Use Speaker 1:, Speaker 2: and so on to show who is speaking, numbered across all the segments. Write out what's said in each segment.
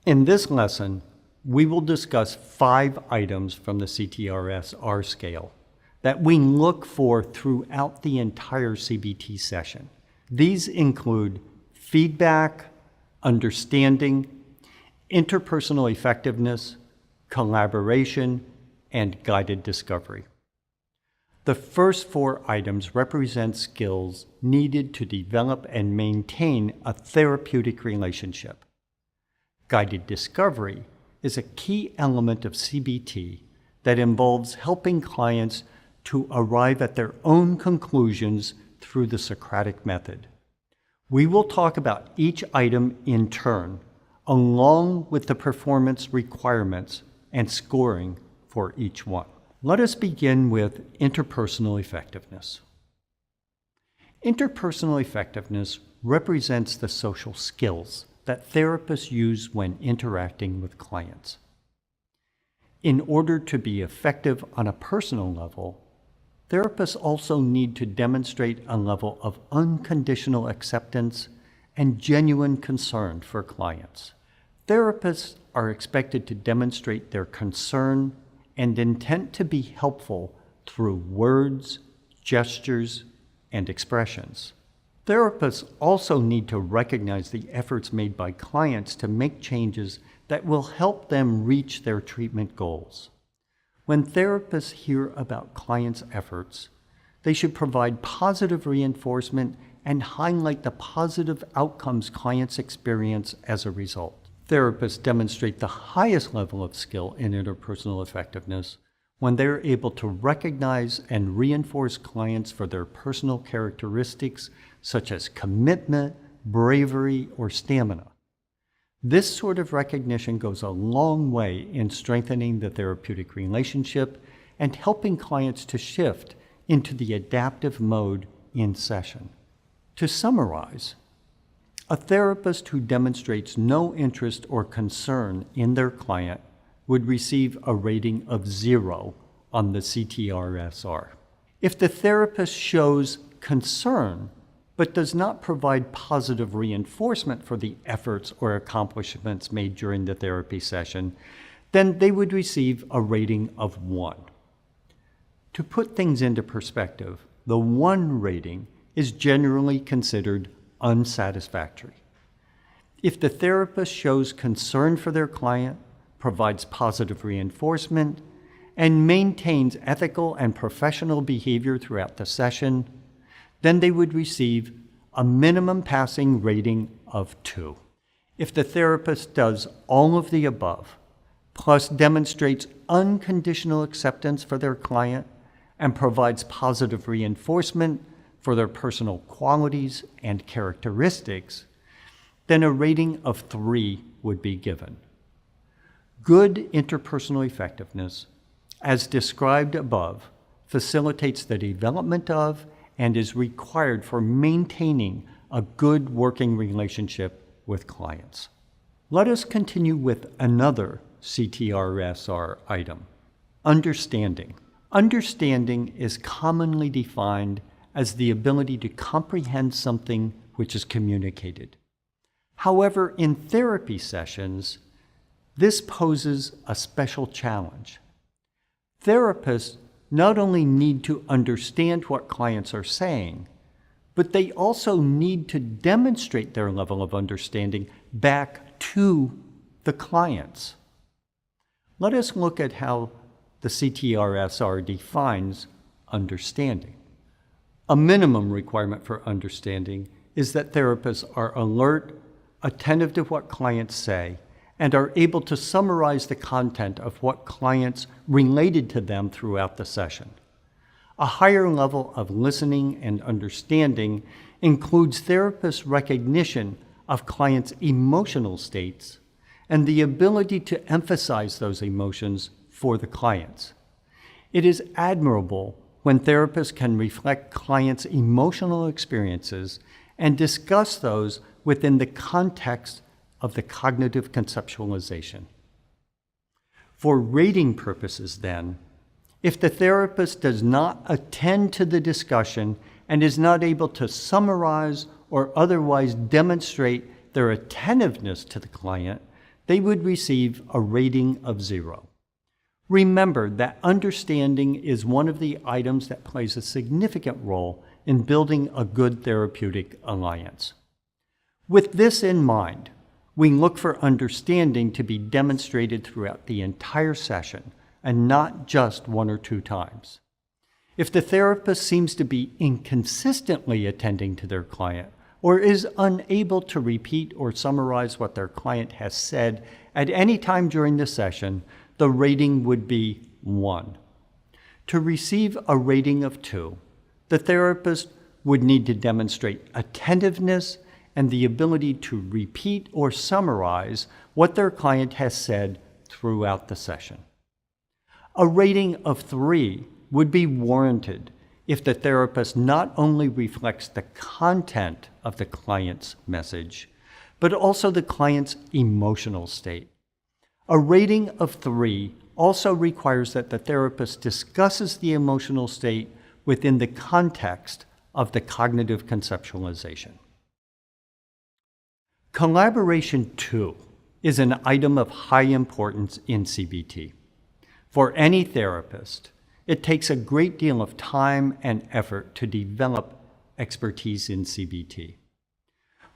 Speaker 1: In this lesson, we will discuss 5 items from the CTRS-R scale that we look for throughout the entire CBT session. These include feedback, understanding, interpersonal effectiveness, collaboration, and guided discovery. The first 4 items represent skills needed to develop and maintain a therapeutic relationship. Guided discovery is a key element of CBT that involves helping clients to arrive at their own conclusions through the Socratic method. We will talk about each item in turn, along with the performance requirements and scoring for each one. Let us begin with interpersonal effectiveness. Interpersonal effectiveness represents the social skills that therapists use when interacting with clients. In order to be effective on a personal level, therapists also need to demonstrate a level of unconditional acceptance and genuine concern for clients. Therapists are expected to demonstrate their concern and intent to be helpful through words, gestures, and expressions. Therapists also need to recognize the efforts made by clients to make changes that will help them reach their treatment goals. When therapists hear about clients' efforts, they should provide positive reinforcement and highlight the positive outcomes clients experience as a result. Therapists demonstrate the highest level of skill in interpersonal effectiveness when they're able to recognize and reinforce clients for their personal characteristics such as commitment, bravery, or stamina. This sort of recognition goes a long way in strengthening the therapeutic relationship and helping clients to shift into the adaptive mode in session. To summarize, a therapist who demonstrates no interest or concern in their client would receive a rating of 0 on the CTRS-R. If the therapist shows concern but does not provide positive reinforcement for the efforts or accomplishments made during the therapy session, then they would receive a rating of 1. To put things into perspective, the 1 rating is generally considered unsatisfactory. If the therapist shows concern for their client, provides positive reinforcement, and maintains ethical and professional behavior throughout the session, then they would receive a minimum passing rating of 2. If the therapist does all of the above, plus demonstrates unconditional acceptance for their client and provides positive reinforcement for their personal qualities and characteristics, then a rating of 3 would be given. Good interpersonal effectiveness, as described above, facilitates the development of and is required for maintaining a good working relationship with clients. Let us continue with another CTRS-R item, understanding. Understanding is commonly defined as the ability to comprehend something which is communicated. However, in therapy sessions, this poses a special challenge. Therapists not only need to understand what clients are saying, but they also need to demonstrate their level of understanding back to the clients. Let us look at how the CTRS-R defines understanding. A minimum requirement for understanding is that therapists are alert, attentive to what clients say, and are able to summarize the content of what clients related to them throughout the session. A higher level of listening and understanding includes therapists' recognition of clients' emotional states and the ability to emphasize those emotions for the clients. It is admirable when therapists can reflect clients' emotional experiences and discuss those within the context of the cognitive conceptualization. For rating purposes, then, if the therapist does not attend to the discussion and is not able to summarize or otherwise demonstrate their attentiveness to the client, they would receive a rating of 0. Remember that understanding is one of the items that plays a significant role in building a good therapeutic alliance. With this in mind, we look for understanding to be demonstrated throughout the entire session and not just 1 or 2 times. If the therapist seems to be inconsistently attending to their client or is unable to repeat or summarize what their client has said at any time during the session, the rating would be 1. To receive a rating of 2, the therapist would need to demonstrate attentiveness and the ability to repeat or summarize what their client has said throughout the session. A rating of 3 would be warranted if the therapist not only reflects the content of the client's message, but also the client's emotional state. A rating of 3 also requires that the therapist discusses the emotional state within the context of the cognitive conceptualization. Collaboration, too, is an item of high importance in CBT. For any therapist, it takes a great deal of time and effort to develop expertise in CBT.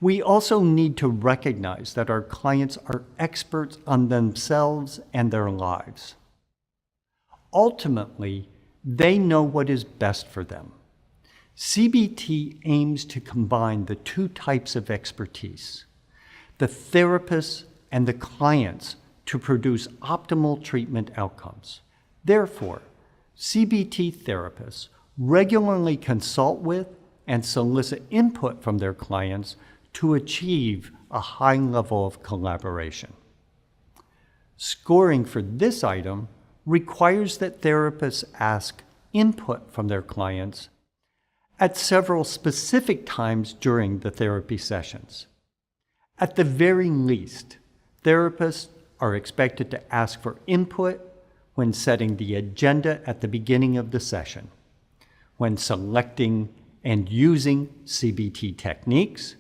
Speaker 1: We also need to recognize that our clients are experts on themselves and their lives. Ultimately, they know what is best for them. CBT aims to combine the 2 types of expertise, the therapists and the clients, to produce optimal treatment outcomes. Therefore, CBT therapists regularly consult with and solicit input from their clients to achieve a high level of collaboration. Scoring for this item requires that therapists ask input from their clients at several specific times during the therapy sessions. At the very least, therapists are expected to ask for input when setting the agenda at the beginning of the session, when selecting and using CBT techniques,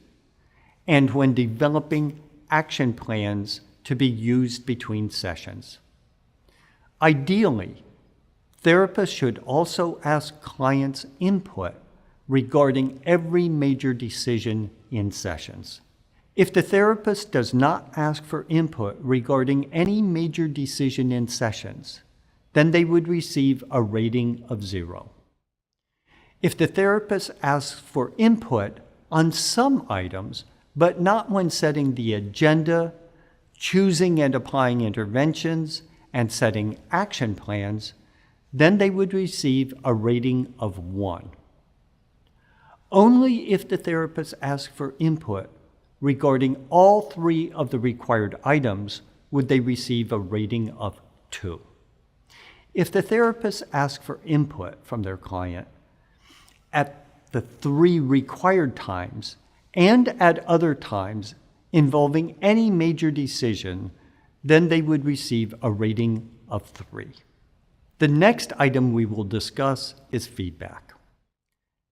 Speaker 1: and when developing action plans to be used between sessions. Ideally, therapists should also ask clients input regarding every major decision in sessions. If the therapist does not ask for input regarding any major decision in sessions, then they would receive a rating of 0. If the therapist asks for input on some items, but not when setting the agenda, choosing and applying interventions, and setting action plans, then they would receive a rating of 1. Only if the therapist asks for input regarding all 3 of the required items would they receive a rating of 2. If the therapist asks for input from their client at the 3 required times and at other times involving any major decision, then they would receive a rating of 3. The next item we will discuss is feedback.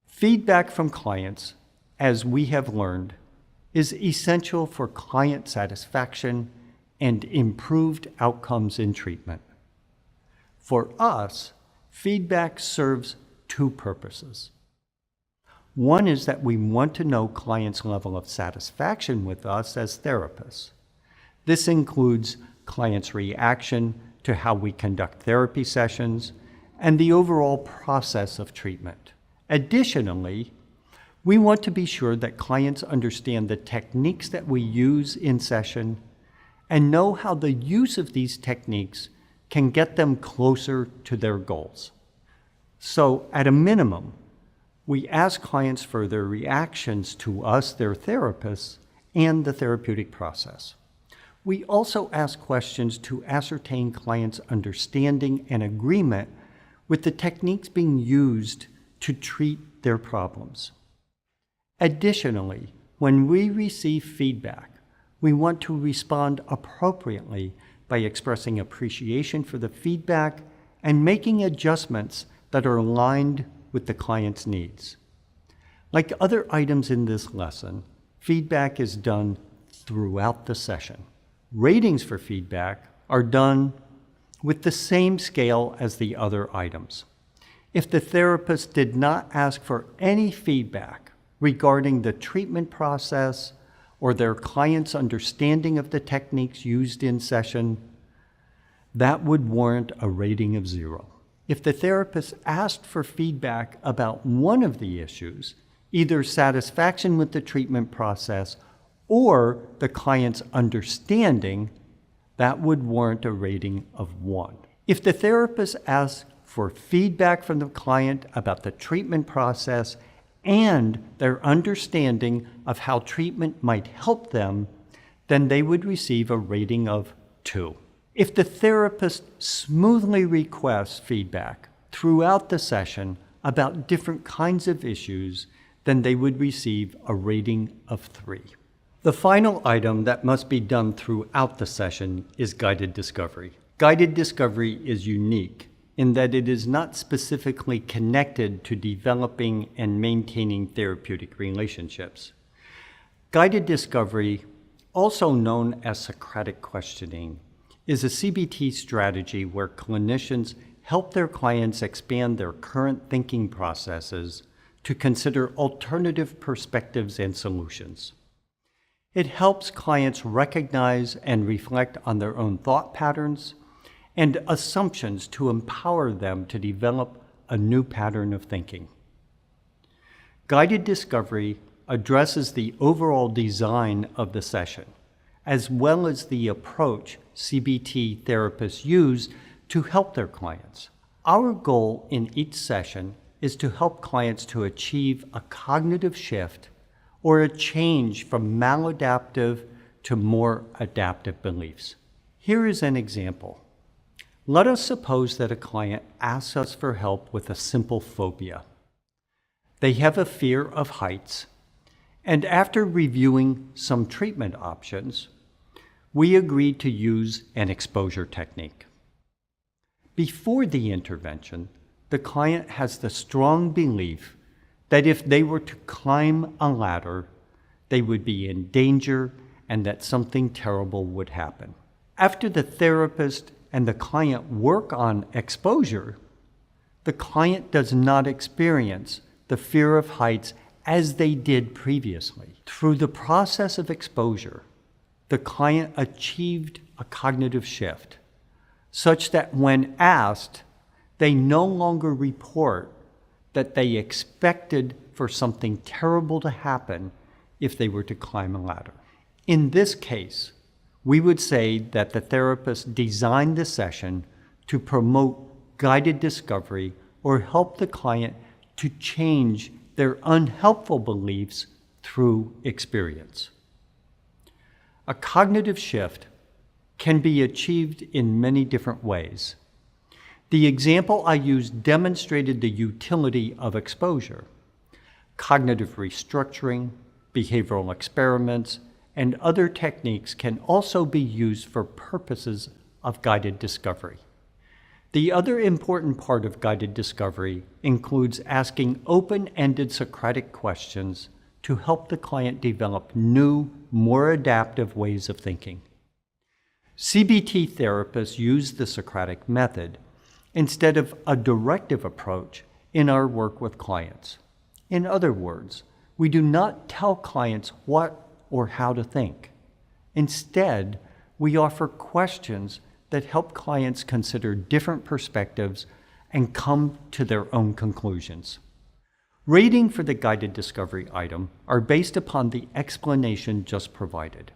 Speaker 1: Feedback from clients, as we have learned, is essential for client satisfaction and improved outcomes in treatment. For us, feedback serves 2 purposes. One is that we want to know clients' level of satisfaction with us as therapists. This includes clients' reaction to how we conduct therapy sessions and the overall process of treatment. Additionally, we want to be sure that clients understand the techniques that we use in session and know how the use of these techniques can get them closer to their goals. So, at a minimum, we ask clients for their reactions to us, their therapists, and the therapeutic process. We also ask questions to ascertain clients' understanding and agreement with the techniques being used to treat their problems. Additionally, when we receive feedback, we want to respond appropriately by expressing appreciation for the feedback and making adjustments that are aligned with the client's needs. Like other items in this lesson, feedback is done throughout the session. Ratings for feedback are done with the same scale as the other items. If the therapist did not ask for any feedback regarding the treatment process or their client's understanding of the techniques used in session, that would warrant a rating of 0. If the therapist asked for feedback about one of the issues, either satisfaction with the treatment process or the client's understanding, that would warrant a rating of 1. If the therapist asked for feedback from the client about the treatment process and their understanding of how treatment might help them, then they would receive a rating of 2. If the therapist smoothly requests feedback throughout the session about different kinds of issues, then they would receive a rating of 3. The final item that must be done throughout the session is guided discovery. Guided discovery is unique in that it is not specifically connected to developing and maintaining therapeutic relationships. Guided discovery, also known as Socratic questioning, is a CBT strategy where clinicians help their clients expand their current thinking processes to consider alternative perspectives and solutions. It helps clients recognize and reflect on their own thought patterns and assumptions to empower them to develop a new pattern of thinking. Guided discovery addresses the overall design of the session, as well as the approach CBT therapists use to help their clients. Our goal in each session is to help clients to achieve a cognitive shift or a change from maladaptive to more adaptive beliefs. Here is an example. Let us suppose that a client asks us for help with a simple phobia. They have a fear of heights, and after reviewing some treatment options, we agreed to use an exposure technique. Before the intervention, the client has the strong belief that if they were to climb a ladder, they would be in danger and that something terrible would happen. After the therapist and the client work on exposure, the client does not experience the fear of heights as they did previously. Through the process of exposure, the client achieved a cognitive shift such that when asked, they no longer report that they expected for something terrible to happen if they were to climb a ladder. In this case, we would say that the therapist designed the session to promote guided discovery or help the client to change their unhelpful beliefs through experience. A cognitive shift can be achieved in many different ways. The example I used demonstrated the utility of exposure. Cognitive restructuring, behavioral experiments, and other techniques can also be used for purposes of guided discovery. The other important part of guided discovery includes asking open-ended Socratic questions to help the client develop new, more adaptive ways of thinking. CBT therapists use the Socratic method instead of a directive approach in our work with clients. In other words, we do not tell clients what or how to think. Instead, we offer questions that help clients consider different perspectives and come to their own conclusions. Rating for the guided discovery item are based upon the explanation just provided.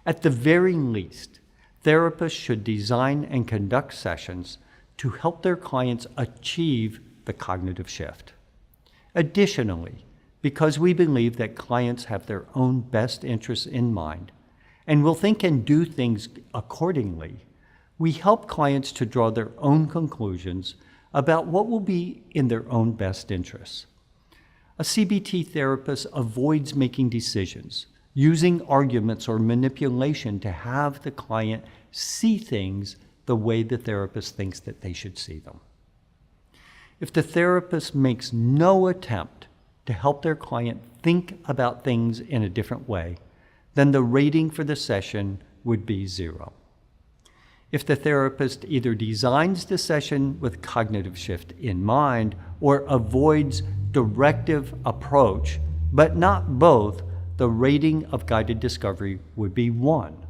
Speaker 1: At the very least, therapists should design and conduct sessions to help their clients achieve the cognitive shift. Additionally, because we believe that clients have their own best interests in mind and will think and do things accordingly, we help clients to draw their own conclusions about what will be in their own best interests. A CBT therapist avoids making decisions, using arguments or manipulation to have the client see things the way the therapist thinks that they should see them. If the therapist makes no attempt to help their client think about things in a different way, then the rating for the session would be 0. If the therapist either designs the session with cognitive shift in mind or avoids directive approach, but not both, the rating of guided discovery would be 1.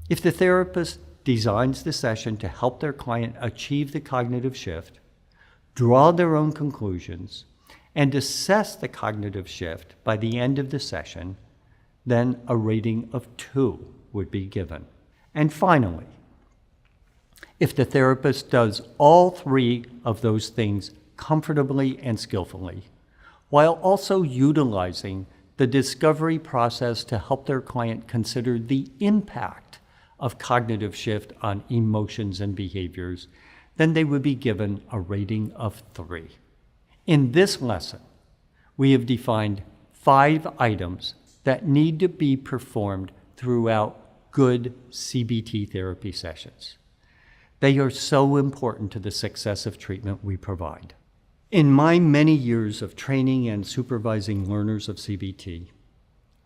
Speaker 1: If the therapist designs the session to help their client achieve the cognitive shift, draw their own conclusions, and assess the cognitive shift by the end of the session, then a rating of 2 would be given. And finally, if the therapist does all 3 of those things comfortably and skillfully, while also utilizing the discovery process to help their client consider the impact of cognitive shift on emotions and behaviors, then they would be given a rating of 3. In this lesson, we have defined 5 items that need to be performed throughout good CBT therapy sessions. They are so important to the success of treatment we provide. In my many years of training and supervising learners of CBT,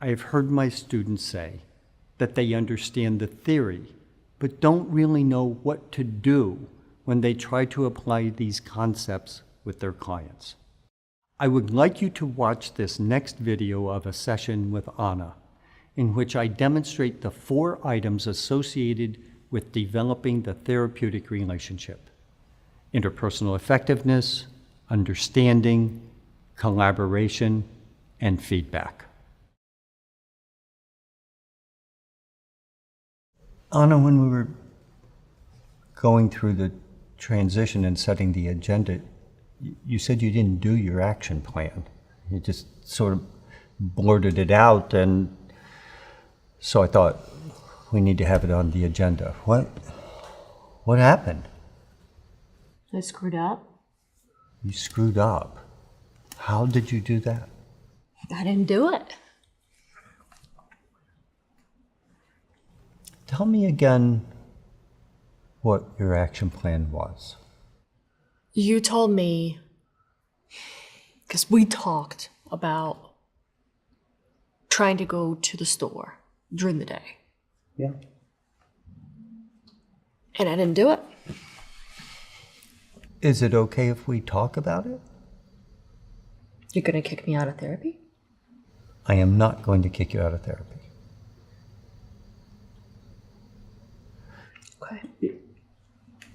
Speaker 1: I have heard my students say that they understand the theory, but don't really know what to do when they try to apply these concepts with their clients. I would like you to watch this next video of a session with Anna, in which I demonstrate the 4 items associated with developing the therapeutic relationship: interpersonal effectiveness, understanding, collaboration, and feedback. Anna, when we were going through the transition and setting the agenda, you said you didn't do your action plan. You just sort of blurted it out, and so I thought we need to have it on the agenda. What happened?
Speaker 2: I screwed up.
Speaker 1: You screwed up. How did you do that?
Speaker 2: I didn't do it.
Speaker 1: Tell me again what your action plan was.
Speaker 2: You told me, because we talked about trying to go to the store during the day.
Speaker 1: Yeah.
Speaker 2: And I didn't do it.
Speaker 1: Is it okay if we talk about it?
Speaker 2: You're gonna kick me out of therapy?
Speaker 1: I am not going to kick you out of therapy.
Speaker 2: Okay.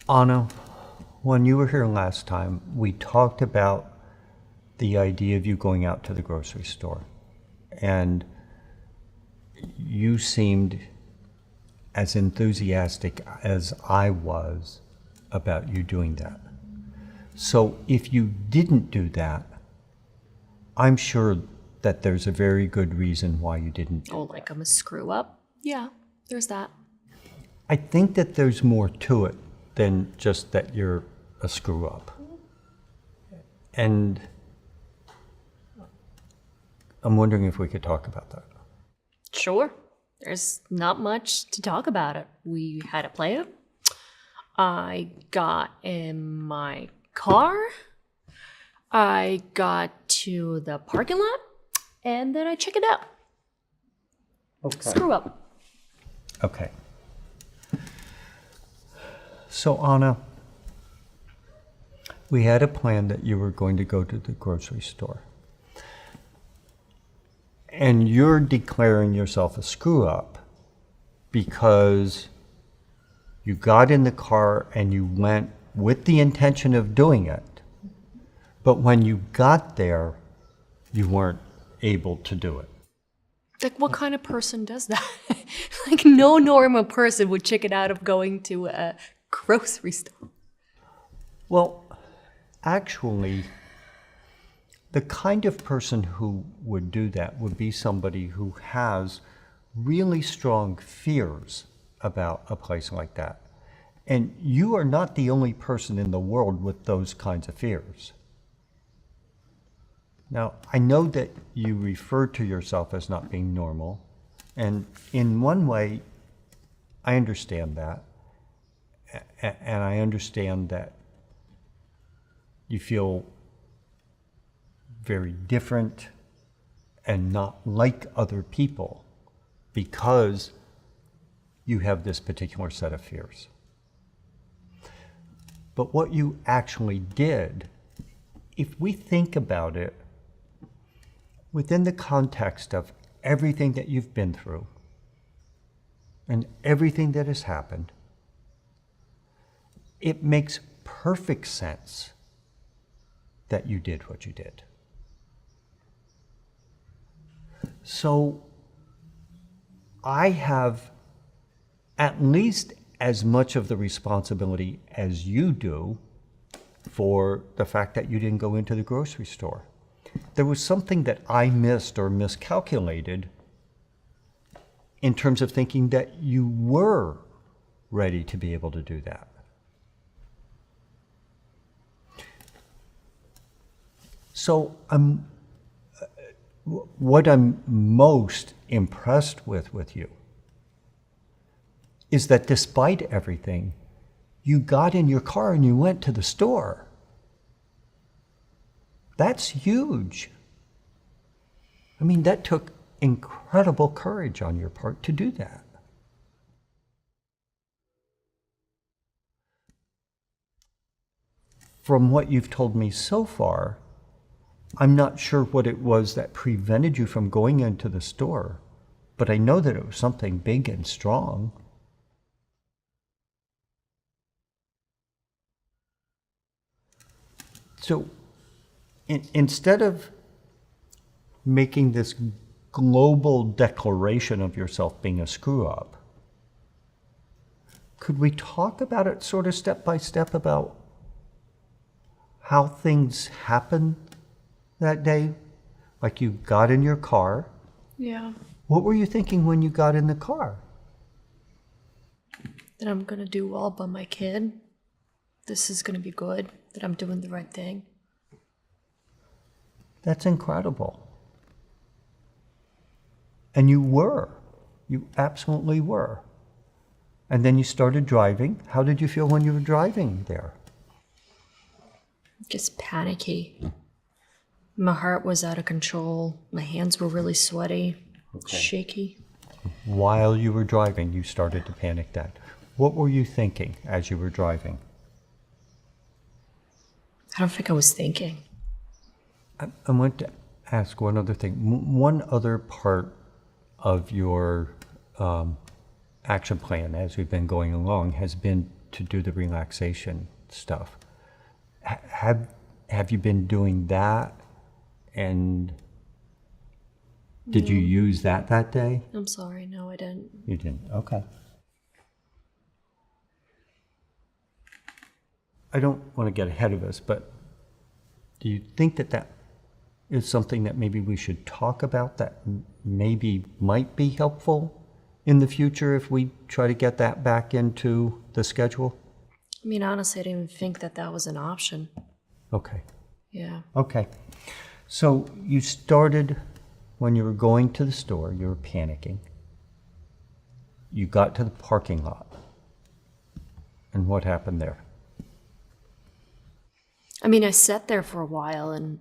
Speaker 1: Anna, when you were here last time, we talked about the idea of you going out to the grocery store. And you seemed as enthusiastic as I was about you doing that. So if you didn't do that, I'm sure that there's a very good reason why you didn't.
Speaker 2: Oh, like I'm a screw up? Yeah, there's that.
Speaker 1: I think that there's more to it than just that you're a screw up. And I'm wondering if we could talk about that.
Speaker 2: Sure. There's not much to talk about it. We had a plan. I got in my car. I got to the parking lot. And then I checked it out.
Speaker 1: Okay.
Speaker 2: Screw up.
Speaker 1: Okay. So Anna, we had a plan that you were going to go to the grocery store. And you're declaring yourself a screw up because you got in the car and you went with the intention of doing it. But when you got there, you weren't able to do it.
Speaker 2: Like, what kind of person does that? Like, no normal person would check it out of going to a grocery store.
Speaker 1: Well, actually, the kind of person who would do that would be somebody who has really strong fears about a place like that. And you are not the only person in the world with those kinds of fears. Now, I know that you refer to yourself as not being normal, and in one way, I understand that. And I understand that you feel very different and not like other people because you have this particular set of fears. But what you actually did, if we think about it within the context of everything that you've been through and everything that has happened, it makes perfect sense that you did what you did. So I have at least as much of the responsibility as you do for the fact that you didn't go into the grocery store. There was something that I missed or miscalculated in terms of thinking that you were ready to be able to do that. So what I'm most impressed with you is that despite everything, you got in your car and you went to the store. That's huge. I mean, that took incredible courage on your part to do that. From what you've told me so far, I'm not sure what it was that prevented you from going into the store, but I know that it was something big and strong. So instead of making this global declaration of yourself being a screw up, could we talk about it sort of step by step about how things happened that day? Like you got in your car.
Speaker 2: Yeah.
Speaker 1: What were you thinking when you got in the car?
Speaker 2: That I'm gonna do well by my kid. This is gonna be good. That I'm doing the right thing.
Speaker 1: That's incredible. And you were. You absolutely were. And then you started driving. How did you feel when you were driving there?
Speaker 2: Just panicky. My heart was out of control. My hands were really sweaty, shaky.
Speaker 1: While you were driving, you started to panic that. What were you thinking as you were driving?
Speaker 2: I don't think I was thinking.
Speaker 1: I want to ask one other thing. One other part of your action plan as we've been going along has been to do the relaxation stuff. Have you been doing that? And did you use that day?
Speaker 2: I'm sorry, no, I didn't.
Speaker 1: You didn't, okay. I don't want to get ahead of us, but do you think that is something that maybe we should talk about that maybe might be helpful in the future if we try to get that back into the schedule?
Speaker 2: I mean, honestly, I didn't even think that was an option.
Speaker 1: Okay.
Speaker 2: Yeah.
Speaker 1: Okay. So you started when you were going to the store, you were panicking. You got to the parking lot. And what happened there?
Speaker 2: I mean, I sat there for a while and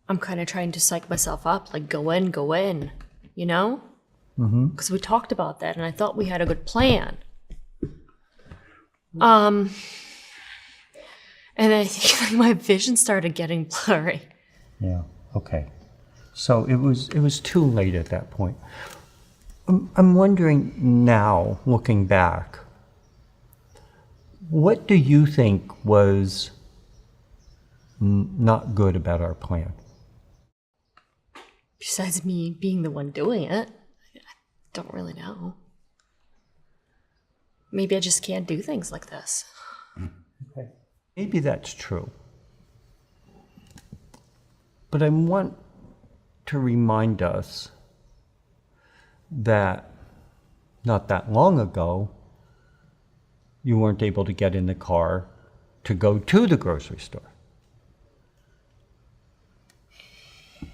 Speaker 2: I'm kind of trying to psych myself up, like go in, you know? Because we talked about that and I thought we had a good plan. And I think like, my vision started getting blurry.
Speaker 1: Yeah, okay. So it was too late at that point. I'm wondering now, looking back, what do you think was not good about our plan?
Speaker 2: Besides me being the one doing it, I don't really know. Maybe I just can't do things like this.
Speaker 1: Okay. Maybe that's true. But I want to remind us that not that long ago, you weren't able to get in the car to go to the grocery store.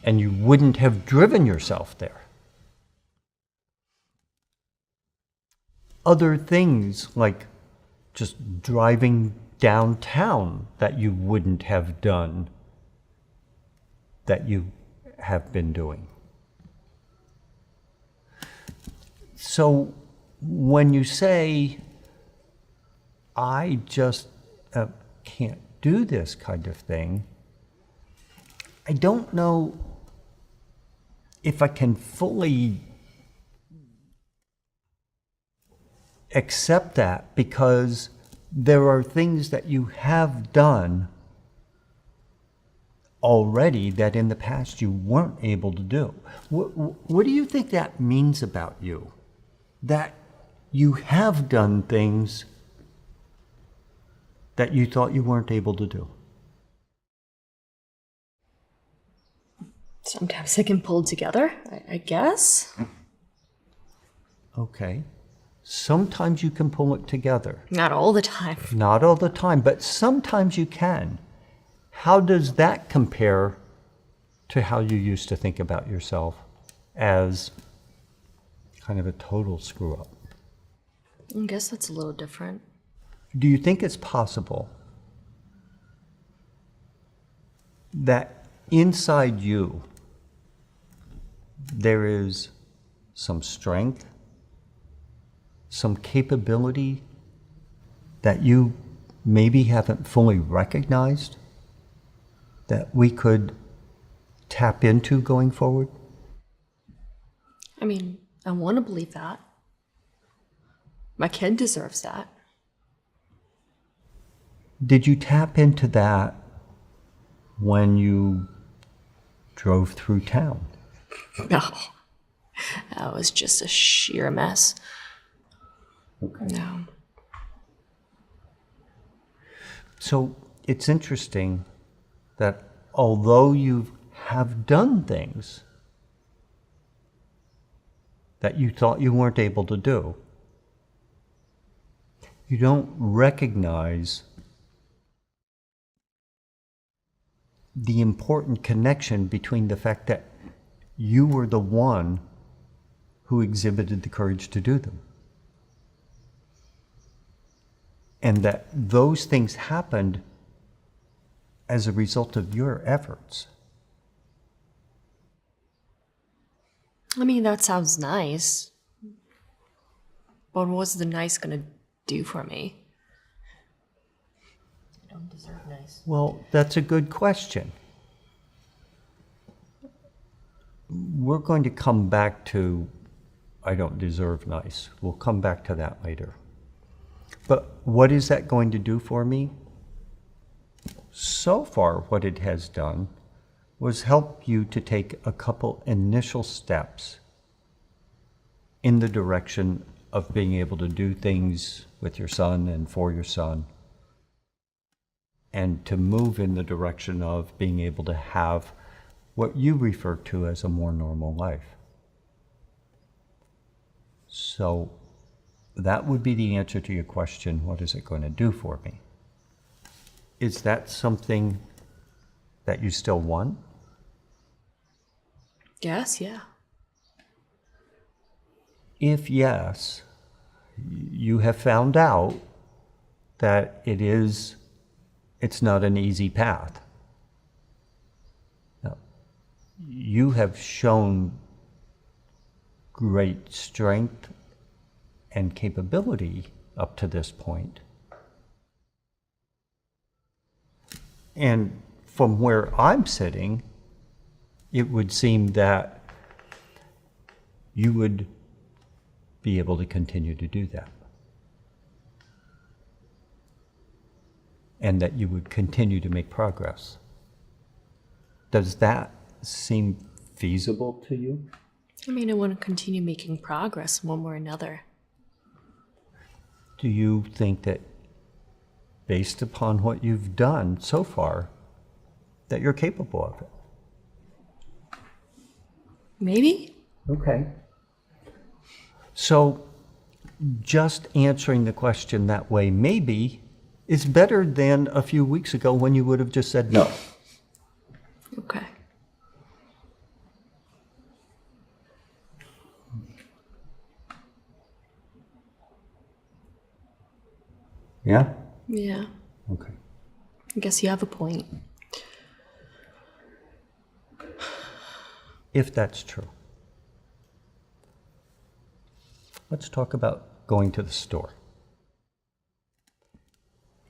Speaker 1: And you wouldn't have driven yourself there. Other things like just driving downtown that you wouldn't have done, that you have been doing. So when you say, I just can't do this kind of thing, I don't know if I can fully accept that, because there are things that you have done already that in the past you weren't able to do. What do you think that means about you? That you have done things that you thought you weren't able to do?
Speaker 2: Sometimes I can pull it together, I guess.
Speaker 1: Okay. Sometimes you can pull it together.
Speaker 2: Not all the time.
Speaker 1: Not all the time, but sometimes you can. How does that compare to how you used to think about yourself as kind of a total screw up?
Speaker 2: I guess that's a little different.
Speaker 1: Do you think it's possible that inside you there is some strength, some capability that you maybe haven't fully recognized that we could tap into going forward?
Speaker 2: I mean, I want to believe that. My kid deserves that.
Speaker 1: Did you tap into that when you drove through town?
Speaker 2: No. That was just a sheer mess.
Speaker 1: Okay.
Speaker 2: No.
Speaker 1: So it's interesting that although you have done things that you thought you weren't able to do, you don't recognize the important connection between the fact that you were the one who exhibited the courage to do them, and that those things happened as a result of your efforts.
Speaker 2: I mean, that sounds nice. But what's the nice gonna do for me? I don't deserve nice.
Speaker 1: Well, that's a good question. We're going to come back to I don't deserve nice. We'll come back to that later. But what is that going to do for me? So far, what it has done was help you to take a couple initial steps in the direction of being able to do things with your son and for your son, and to move in the direction of being able to have what you refer to as a more normal life. So that would be the answer to your question, what is it going to do for me? Is that something that you still want?
Speaker 2: Yes, yeah.
Speaker 1: If yes, you have found out that it's not an easy path. Now, you have shown great strength and capability up to this point. And from where I'm sitting, it would seem that you would be able to continue to do that. And that you would continue to make progress. Does that seem feasible to you?
Speaker 2: I mean, I want to continue making progress one way or another.
Speaker 1: Do you think that based upon what you've done so far, that you're capable of it?
Speaker 2: Maybe?
Speaker 1: Okay. So just answering the question that way, maybe, is better than a few weeks ago when you would have just said no.
Speaker 2: Okay.
Speaker 1: Yeah?
Speaker 2: Yeah.
Speaker 1: Okay.
Speaker 2: I guess you have a point.
Speaker 1: If that's true, let's talk about going to the store.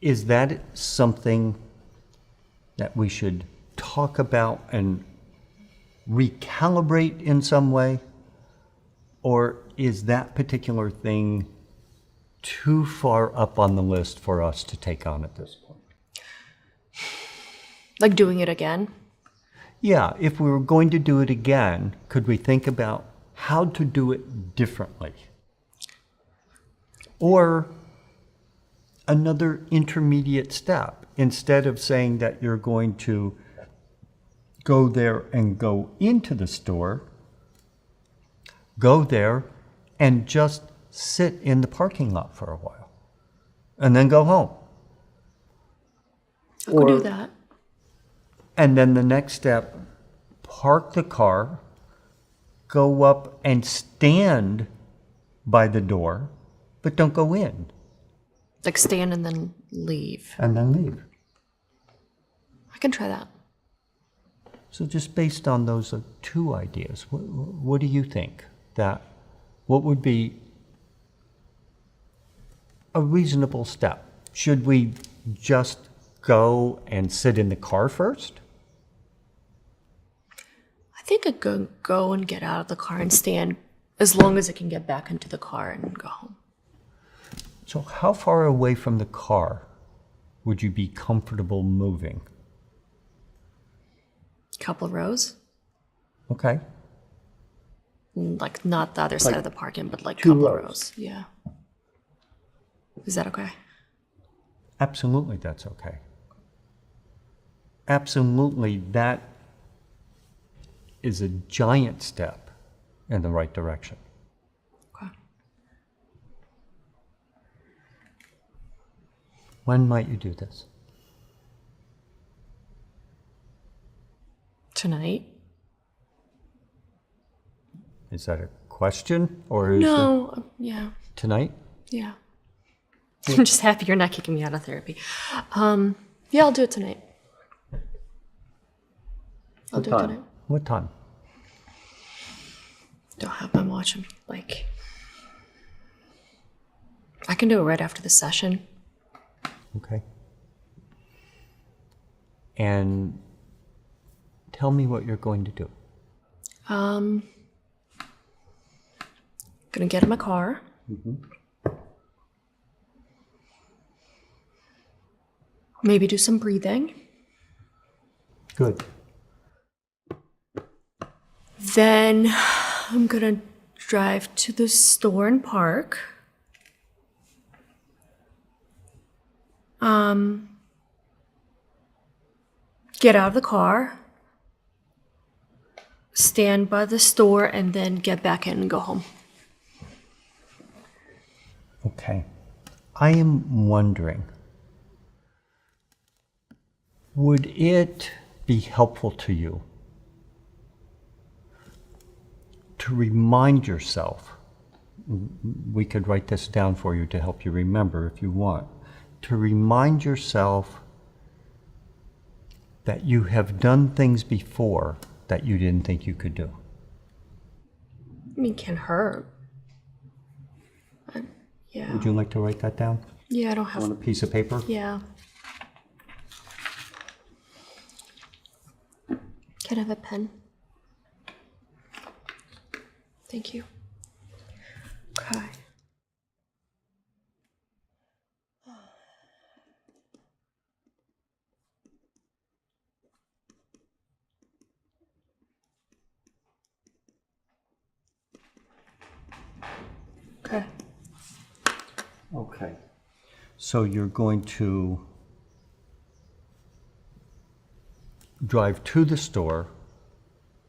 Speaker 1: Is that something that we should talk about and recalibrate in some way? Or is that particular thing too far up on the list for us to take on at this point?
Speaker 2: Like doing it again?
Speaker 1: Yeah, if we were going to do it again, could we think about how to do it differently? Or another intermediate step, instead of saying that you're going to go there and go into the store, go there and just sit in the parking lot for a while and then go home.
Speaker 2: I could do that.
Speaker 1: And then the next step, park the car, go up and stand by the door, but don't go in.
Speaker 2: Like stand and then leave.
Speaker 1: And then leave.
Speaker 2: I can try that.
Speaker 1: So just based on those two ideas, what do you think? What would be a reasonable step? Should we just go and sit in the car first?
Speaker 2: I think I could go and get out of the car and stand as long as I can get back into the car and go home.
Speaker 1: So how far away from the car would you be comfortable moving?
Speaker 2: Couple rows.
Speaker 1: Okay.
Speaker 2: Like not the other side of the parking, but like
Speaker 1: two
Speaker 2: couple
Speaker 1: rows.
Speaker 2: rows. Yeah. Is that okay?
Speaker 1: Absolutely, that's okay. Absolutely, that is a giant step in the right direction.
Speaker 2: Okay.
Speaker 1: When might you do this?
Speaker 2: Tonight?
Speaker 1: Is that a question or is
Speaker 2: No. Yeah.
Speaker 1: it tonight?
Speaker 2: Yeah. I'm just happy you're not kicking me out of therapy. Yeah, I'll do it tonight. I'll do it tonight.
Speaker 1: What time?
Speaker 2: Don't have my watch. I'm like, I can do it right after the session.
Speaker 1: Okay. And tell me what you're going to do.
Speaker 2: Gonna get in my car. Maybe do some breathing.
Speaker 1: Good.
Speaker 2: Then I'm gonna drive to the store and park. Get out of the car, stand by the store, and then get back in and go home.
Speaker 1: Okay. I am wondering, would it be helpful to you to remind yourself, we could write this down for you to help you remember if you want, to remind yourself that you have done things before that you didn't think you could do?
Speaker 2: I mean, it can hurt. Yeah.
Speaker 1: Would you like to write that down
Speaker 2: Yeah, I don't have.
Speaker 1: on a piece of paper?
Speaker 2: Yeah. Can I have a pen? Thank you. Okay. Okay.
Speaker 1: Okay. So you're going to drive to the store,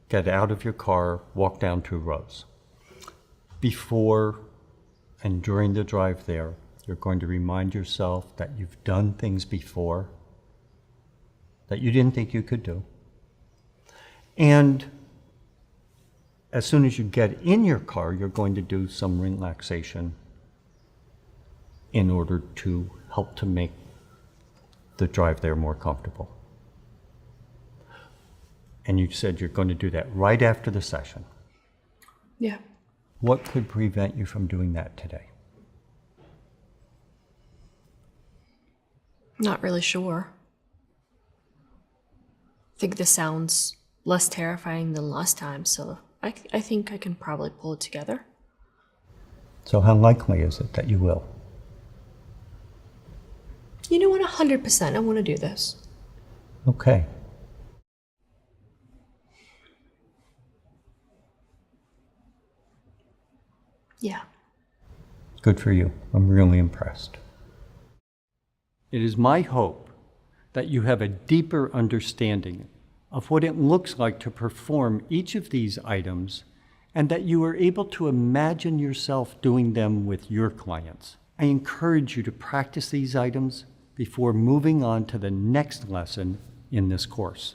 Speaker 1: get out of your car, walk down 2 rows. Before and during the drive there, you're going to remind yourself that you've done things before that you didn't think you could do. And as soon as you get in your car, you're going to do some relaxation in order to help to make the drive there more comfortable. And you said you're going to do that right after the session.
Speaker 2: Yeah.
Speaker 1: What could prevent you from doing that today?
Speaker 2: Not really sure. I think this sounds less terrifying than last time, so I think I can probably pull it together.
Speaker 1: So how likely is it that you will?
Speaker 2: You know what, 100% I want to do this.
Speaker 1: Okay.
Speaker 2: Yeah.
Speaker 1: Good for you. I'm really impressed. It is my hope that you have a deeper understanding of what it looks like to perform each of these items and that you are able to imagine yourself doing them with your clients. I encourage you to practice these items before moving on to the next lesson in this course.